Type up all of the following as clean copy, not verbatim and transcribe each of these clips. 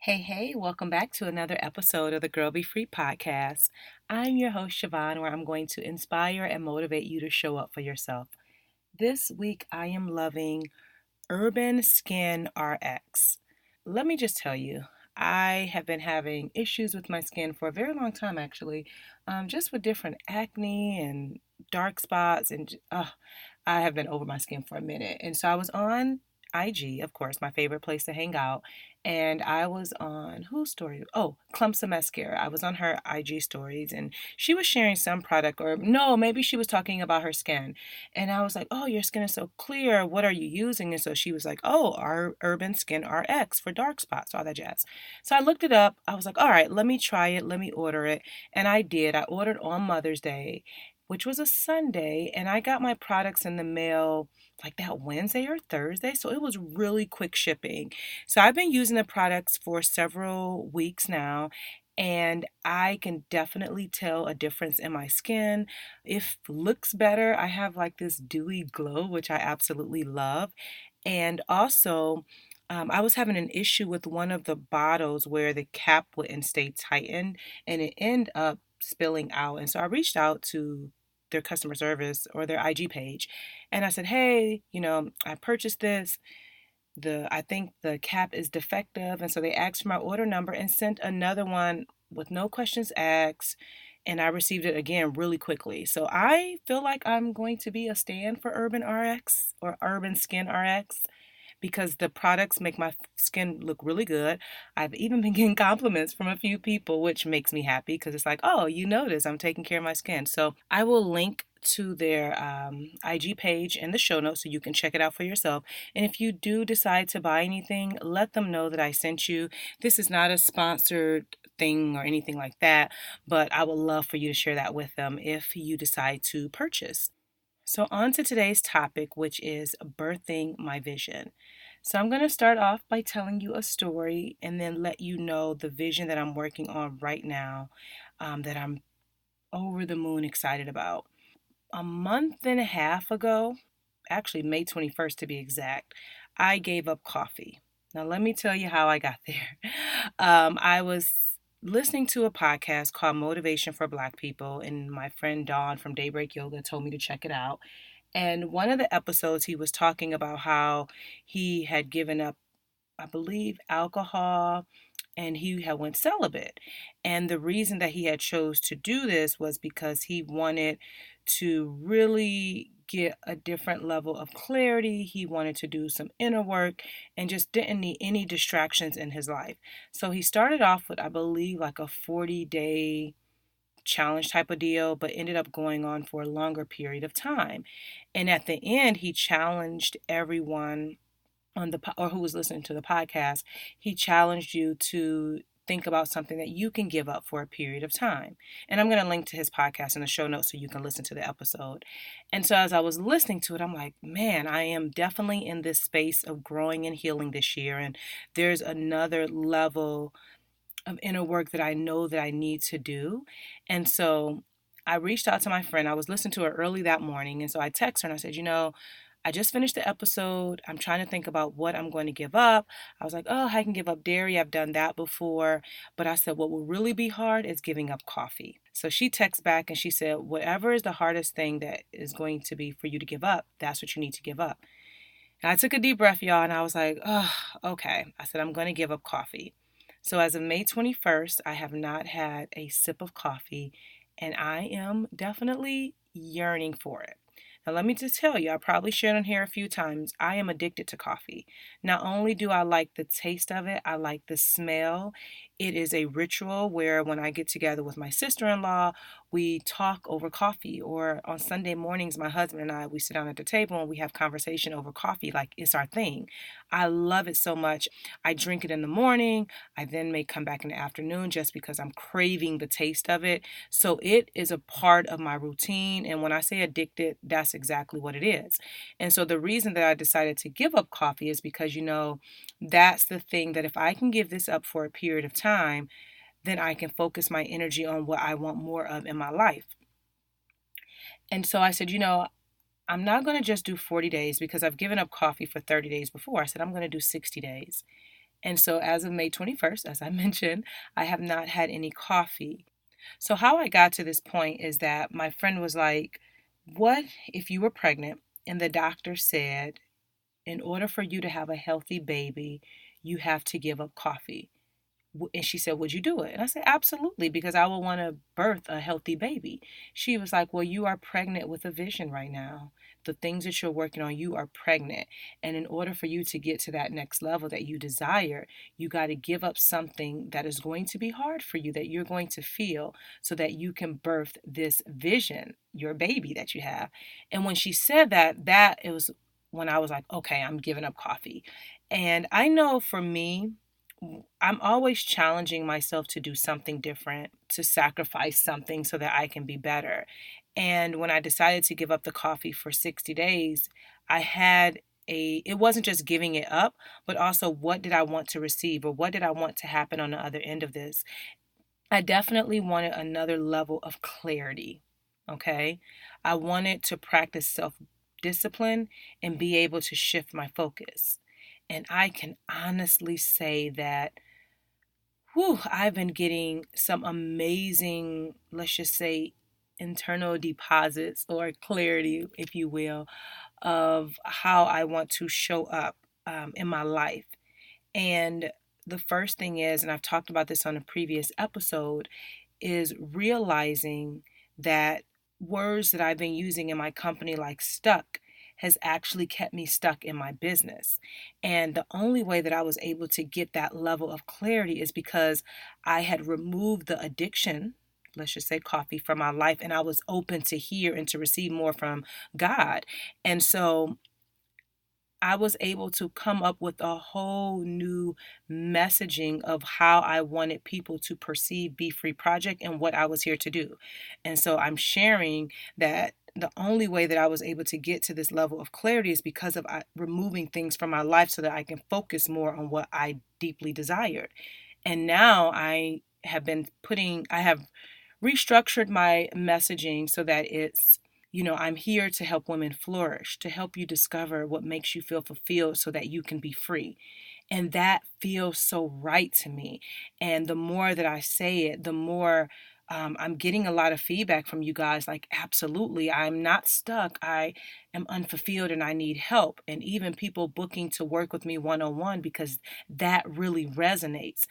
Hey, welcome back to another episode of the BeFree podcast. I'm your host, Siobhan, where I'm going to inspire and motivate you to show up for yourself. This week, I am loving Urban Skin RX. Let me just tell you, I have been having issues with my skin for a very long time, actually, just with different acne and dark spots, and I have been over my skin for a minute. And so I was on IG, of course, my favorite place to hang out. And I was on whose story? Oh, Clumps of Mascara. I was on her IG stories and she was sharing some product, or no, maybe she was talking about her skin. And I was like, oh, your skin is so clear. What are you using? And so she was like, oh, our Urban Skin RX for dark spots, all that jazz. So I looked it up. I was like, all right, let me try it. Let me order it. And I did. I ordered on Mother's Day, which was a Sunday, and I got my products in the mail like that Wednesday or Thursday. So it was really quick shipping. So I've been using the products for several weeks now, and I can definitely tell a difference in my skin. It looks better. I have like this dewy glow, which I absolutely love. And also, I was having an issue with one of the bottles where the cap wouldn't stay tightened and it ended up spilling out. And so I reached out to their customer service or their IG page and I said, hey, I purchased this. I think the cap is defective. And so they asked for my order number and sent another one with no questions asked. And I received it again really quickly. So I feel like I'm going to be a stand for Urban RX or Urban Skin RX because the products make my skin look really good. I've even been getting compliments from a few people, which makes me happy because it's like, oh, you notice I'm taking care of my skin. So I will link to their IG page in the show notes so you can check it out for yourself. And if you do decide to buy anything, let them know that I sent you. This is not a sponsored thing or anything like that, but I would love for you to share that with them if you decide to purchase. So, on to today's topic, which is birthing my vision. So, I'm going to start off by telling you a story and then let you know the vision that I'm working on right now that I'm over the moon excited about. A month and a half ago, actually, May 21st to be exact, I gave up coffee. Now, let me tell you how I got there. I was listening to a podcast called Motivation for Black People, and my friend Dawn from Daybreak Yoga told me to check it out. And one of the episodes, he was talking about how he had given up, I believe, alcohol, and he had went celibate. And the reason that he had chose to do this was because he wanted to really get a different level of clarity. He wanted to do some inner work and just didn't need any distractions in his life. So he started off with, I believe, like a 40-day challenge type of deal, but ended up going on for a longer period of time. And at the end, he challenged everyone on the or who was listening to the podcast. He challenged you to think about something that you can give up for a period of time. And I'm going to link to his podcast in the show notes so you can listen to the episode. And so as I was listening to it, I'm like, man, I am definitely in this space of growing and healing this year. And there's another level of inner work that I know that I need to do. And so I reached out to my friend. I was listening to her early that morning. And so I texted her and I said, I just finished the episode. I'm trying to think about what I'm going to give up. I was like, oh, I can give up dairy. I've done that before. But I said, what will really be hard is giving up coffee. So she texts back and she said, whatever is the hardest thing that is going to be for you to give up, that's what you need to give up. And I took a deep breath, y'all, and I was like, oh, okay. I said, I'm going to give up coffee. So as of May 21st, I have not had a sip of coffee, and I am definitely yearning for it. Now, let me just tell you, I probably shared on here a few times, I am addicted to coffee. Not only do I like the taste of it, I like the smell. It is a ritual where when I get together with my sister-in-law, we talk over coffee. Or on Sunday mornings, my husband and I, we sit down at the table and we have conversation over coffee like it's our thing. I love it so much. I drink it in the morning. I then may come back in the afternoon just because I'm craving the taste of it. So it is a part of my routine. And when I say addicted, that's exactly what it is. And so the reason that I decided to give up coffee is because, that's the thing that if I can give this up for a period of time, then I can focus my energy on what I want more of in my life. And so I said, I'm not going to just do 40 days because I've given up coffee for 30 days before. I said, I'm going to do 60 days. And so as of May 21st, as I mentioned, I have not had any coffee. So how I got to this point is that my friend was like, what if you were pregnant and the doctor said, in order for you to have a healthy baby, you have to give up coffee? And she said, would you do it? And I said, absolutely, because I will want to birth a healthy baby. She was like, well, you are pregnant with a vision right now. The things that you're working on, you are pregnant. And in order for you to get to that next level that you desire, you got to give up something that is going to be hard for you, that you're going to feel, so that you can birth this vision, your baby that you have. And when she said that, it was when I was like, okay, I'm giving up coffee. And I know for me, I'm always challenging myself to do something different, to sacrifice something so that I can be better. And when I decided to give up the coffee for 60 days, I had it wasn't just giving it up, but also what did I want to receive, or what did I want to happen on the other end of this? I definitely wanted another level of clarity. Okay. I wanted to practice self discipline and be able to shift my focus. And I can honestly say that, I've been getting some amazing, let's just say, internal deposits or clarity, if you will, of how I want to show up in my life. And the first thing is, and I've talked about this on a previous episode, is realizing that words that I've been using in my company, like stuck, has actually kept me stuck in my business. And the only way that I was able to get that level of clarity is because I had removed the addiction, let's just say coffee, from my life, and I was open to hear and to receive more from God. And so I was able to come up with a whole new messaging of how I wanted people to perceive BeFree Project and what I was here to do. And so I'm sharing that the only way that I was able to get to this level of clarity is because of removing things from my life so that I can focus more on what I deeply desired. And now I have restructured my messaging so that it's, I'm here to help women flourish, to help you discover what makes you feel fulfilled so that you can be free. And that feels so right to me. And the more that I say it, the more I'm getting a lot of feedback from you guys like, absolutely, I'm not stuck. I am unfulfilled and I need help. And even people booking to work with me one on one because that really resonates.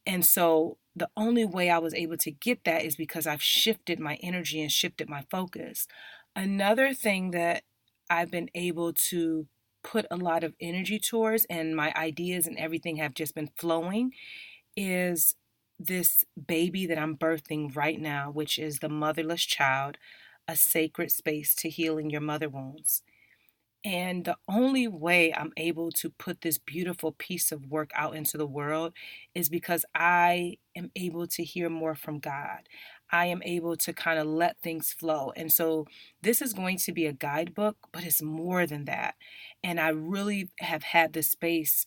And so the only way I was able to get that is because I've shifted my energy and shifted my focus. Another thing that I've been able to put a lot of energy towards, and my ideas and everything have just been flowing, is this baby that I'm birthing right now, which is the motherless child, a sacred space to healing your mother wounds. And the only way I'm able to put this beautiful piece of work out into the world is because I am able to hear more from God. I am able to kind of let things flow. And so this is going to be a guidebook, but it's more than that. And I really have had the space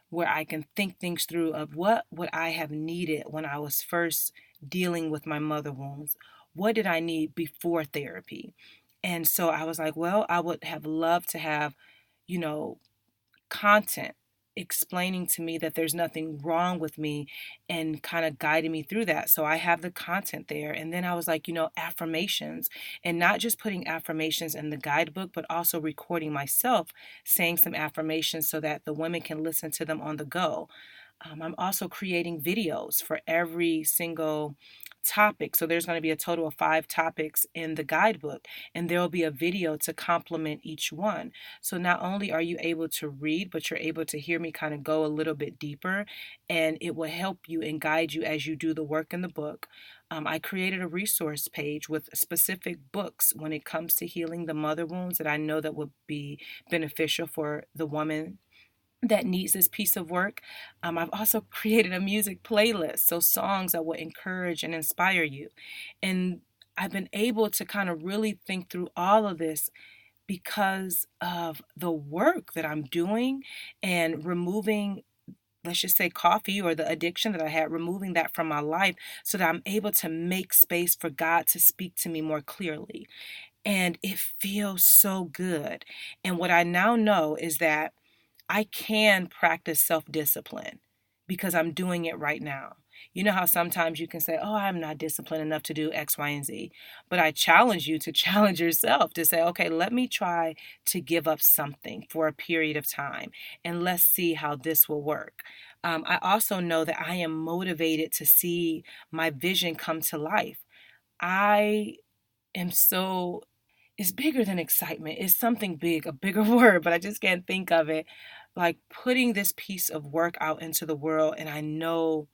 where I can think things through of what would I have needed when I was first dealing with my mother wounds? What did I need before therapy? And so I was like, well, I would have loved to have, you know, content explaining to me that there's nothing wrong with me and kind of guiding me through that. So I have the content there. And then I was like, affirmations, and not just putting affirmations in the guidebook, but also recording myself saying some affirmations so that the women can listen to them on the go. I'm also creating videos for every single topic. So there's going to be a total of 5 topics in the guidebook, and there will be a video to complement each one. So not only are you able to read, but you're able to hear me kind of go a little bit deeper, and it will help you and guide you as you do the work in the book. I created a resource page with specific books when it comes to healing the mother wounds that I know that would be beneficial for the woman that needs this piece of work. I've also created a music playlist, so songs that will encourage and inspire you. And I've been able to kind of really think through all of this because of the work that I'm doing and removing, let's just say, coffee or the addiction that I had, removing that from my life so that I'm able to make space for God to speak to me more clearly. And it feels so good. And what I now know is that I can practice self discipline. because I'm doing it right now. You know how sometimes you can say, oh, I'm not disciplined enough to do X, Y, and Z. But I challenge you to challenge yourself to say, okay, let me try to give up something for a period of time and let's see how this will work. I also know that I am motivated to see my vision come to life. I am so, it's bigger than excitement. It's something big, a bigger word, but I just can't think of it. Like putting this piece of work out into the world, and I know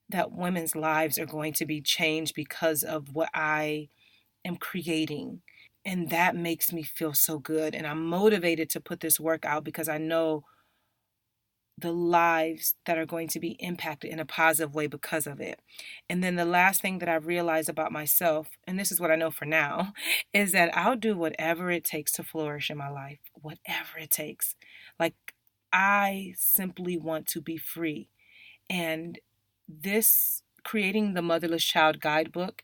that women's lives are going to be changed because of what I am creating. And that makes me feel so good. And I'm motivated to put this work out because I know the lives that are going to be impacted in a positive way because of it. And then the last thing that I've realized about myself, and this is what I know for now, is that I'll do whatever it takes to flourish in my life, whatever it takes. Like, I simply want to be free. And this creating the Motherless Child Guidebook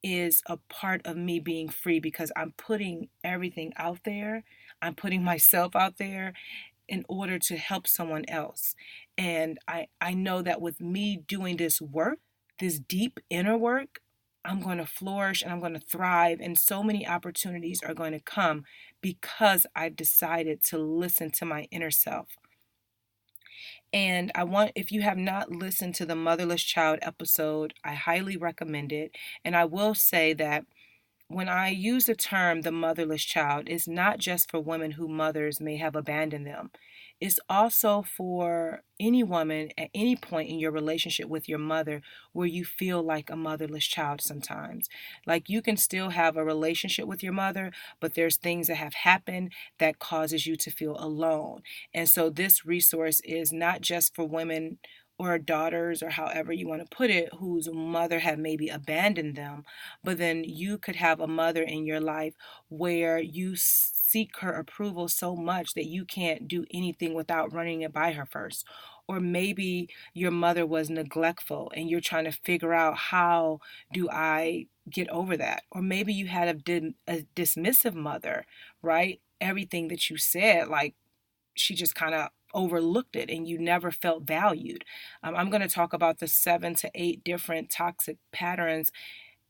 is a part of me being free because I'm putting everything out there. I'm putting myself out there in order to help someone else. And I know that with me doing this work, this deep inner work, I'm going to flourish and I'm going to thrive. And so many opportunities are going to come because I've decided to listen to my inner self. And I want, if you have not listened to the Motherless Child episode, I highly recommend it. And I will say that when I use the term the motherless child, it's not just for women whose mothers may have abandoned them. It's also for any woman at any point in your relationship with your mother where you feel like a motherless child sometimes. Like you can still have a relationship with your mother, but there's things that have happened that causes you to feel alone. And so this resource is not just for women or daughters or however you want to put it, whose mother had maybe abandoned them, but then you could have a mother in your life where you seek her approval so much that you can't do anything without running it by her first. Or maybe your mother was neglectful and you're trying to figure out, how do I get over that? Or maybe you had a dismissive mother, right? Everything that you said, like, she just kind of overlooked it and you never felt valued. I'm going to talk about the 7 to 8 different toxic patterns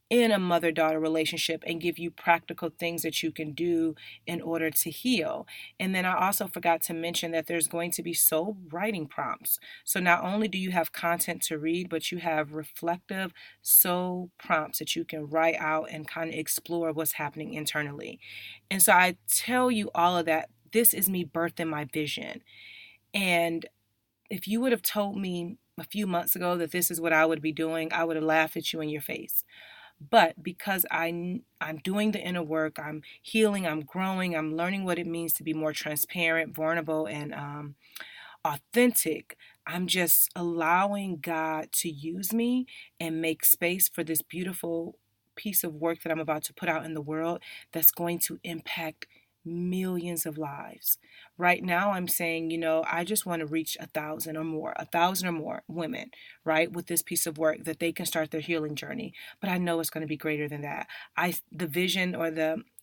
in a mother daughter relationship and give you practical things that you can do in order to heal. And then I also forgot to mention that there's going to be soul writing prompts. So not only do you have content to read, but you have reflective soul prompts that you can write out and kind of explore what's happening internally. And so I tell you all of that. This is me birthing my vision. And if you would have told me a few months ago that this is what I would be doing, I would have laughed at you in your face. But because I'm doing the inner work, I'm healing, I'm growing, I'm learning what it means to be more transparent, vulnerable, and authentic. I'm just allowing God to use me and make space for this beautiful piece of work that I'm about to put out in the world that's going to impact millions of lives. Right now, I'm saying, I just want to reach 1,000 or more women, right, with this piece of work that they can start their healing journey. But I know it's going to be greater than that. The vision, or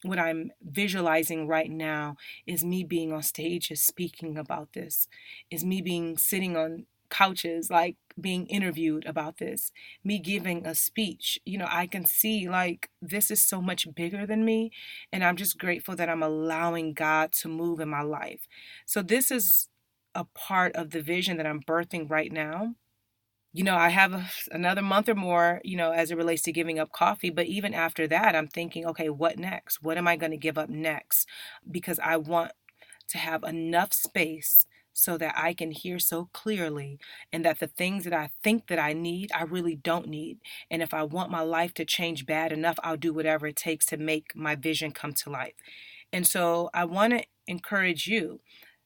what I'm visualizing right now, is me being on stages speaking about this, is me being sitting on couches, like being interviewed about this, me giving a speech. I can see, like, this is so much bigger than me, and I'm just grateful that I'm allowing God to move in my life. So this is a part of the vision that I'm birthing right now. I have another month or more, as it relates to giving up coffee. But even after that, I'm thinking, okay, what next? What am I going to give up next? Because I want to have enough space so that I can hear so clearly, and that the things that I think that I need, I really don't need. And if I want my life to change bad enough, I'll do whatever it takes to make my vision come to life. And so I want to encourage you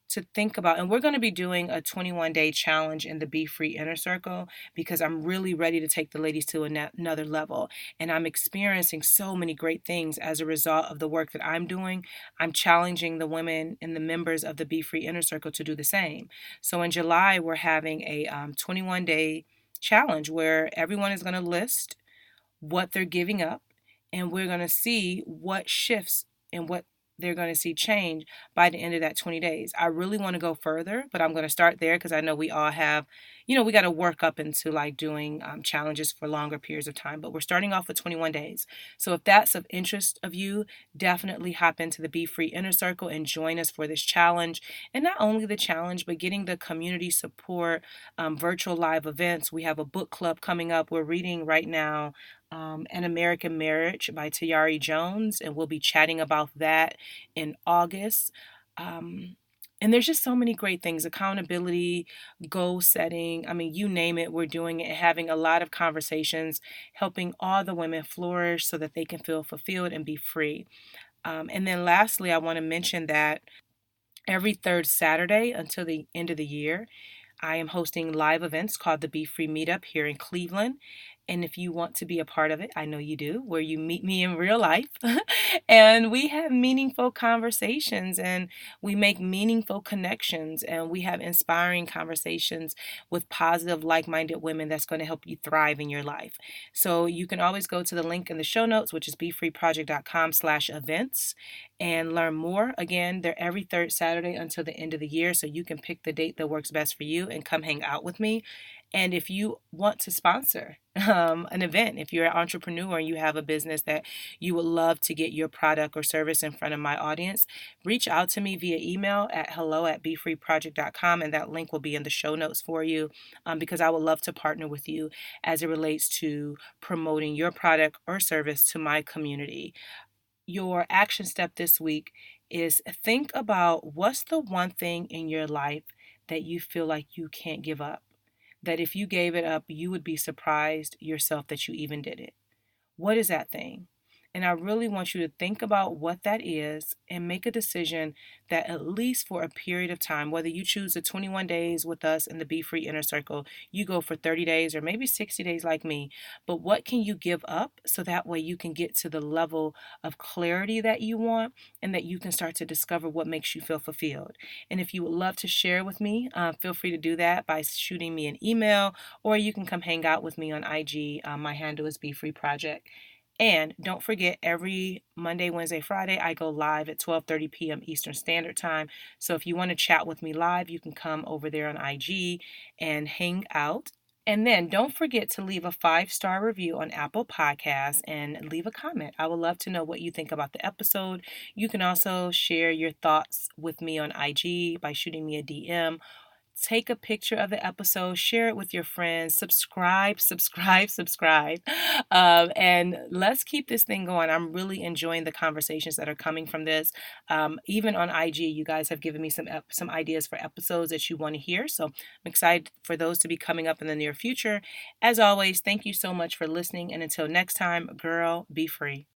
to think about, and we're going to be doing a 21-day challenge in the BeFree Inner Circle, because I'm really ready to take the ladies to another level. And I'm experiencing so many great things as a result of the work that I'm doing. I'm challenging the women and the members of the BeFree Inner Circle to do the same. So in July, we're having a 21-day challenge where everyone is going to list what they're giving up, and we're going to see what shifts and what they're going to see change by the end of that 20 days. I really want to go further, but I'm going to start there because I know we all have, we got to work up into like doing challenges for longer periods of time. But we're starting off with 21 days. So if that's of interest of you, definitely hop into the BeFree Inner Circle and join us for this challenge. And not only the challenge, but getting the community support, virtual live events. We have a book club coming up. We're reading right now An American Marriage by Tayari Jones, and we'll be chatting about that in August. Um, and there's just so many great things: accountability, goal setting. I mean, you name it, we're doing it, having a lot of conversations, helping all the women flourish so that they can feel fulfilled and be free. And then lastly, I want to mention that every third Saturday until the end of the year, I am hosting live events called the BeFree Meetup here in Cleveland. And if you want to be a part of it, I know you do, where you meet me in real life and we have meaningful conversations and we make meaningful connections and we have inspiring conversations with positive, like minded women that's going to help you thrive in your life. So you can always go to the link in the show notes, which is befreeproject.com/events, and learn more. Again, they're every third Saturday until the end of the year, so you can pick the date that works best for you and come hang out with me. And if you want to sponsor an event, if you're an entrepreneur and you have a business that you would love to get your product or service in front of my audience, reach out to me via email at hello@befreeproject.com, and that link will be in the show notes for you, because I would love to partner with you as it relates to promoting your product or service to my community. Your action step this week is think about what's the one thing in your life that you feel like you can't give up. That if you gave it up, you would be surprised yourself that you even did it. What is that thing? And I really want you to think about what that is and make a decision that at least for a period of time, whether you choose the 21 days with us in the BeFree Inner Circle, you go for 30 days or maybe 60 days like me, but what can you give up so that way you can get to the level of clarity that you want and that you can start to discover what makes you feel fulfilled. And if you would love to share with me, feel free to do that by shooting me an email, or you can come hang out with me on IG. My handle is BeFree Project. And don't forget, every Monday, Wednesday, Friday, I go live at 12:30 p.m. Eastern Standard Time. So if you want to chat with me live, you can come over there on IG and hang out. And then don't forget to leave a 5-star review on Apple Podcasts and leave a comment. I would love to know what you think about the episode. You can also share your thoughts with me on IG by shooting me a DM. Take a picture of the episode, share it with your friends, subscribe, subscribe, subscribe. And let's keep this thing going. I'm really enjoying the conversations that are coming from this. Even on IG, you guys have given me some ideas for episodes that you want to hear. So I'm excited for those to be coming up in the near future. As always, thank you so much for listening. And until next time, girl, be free.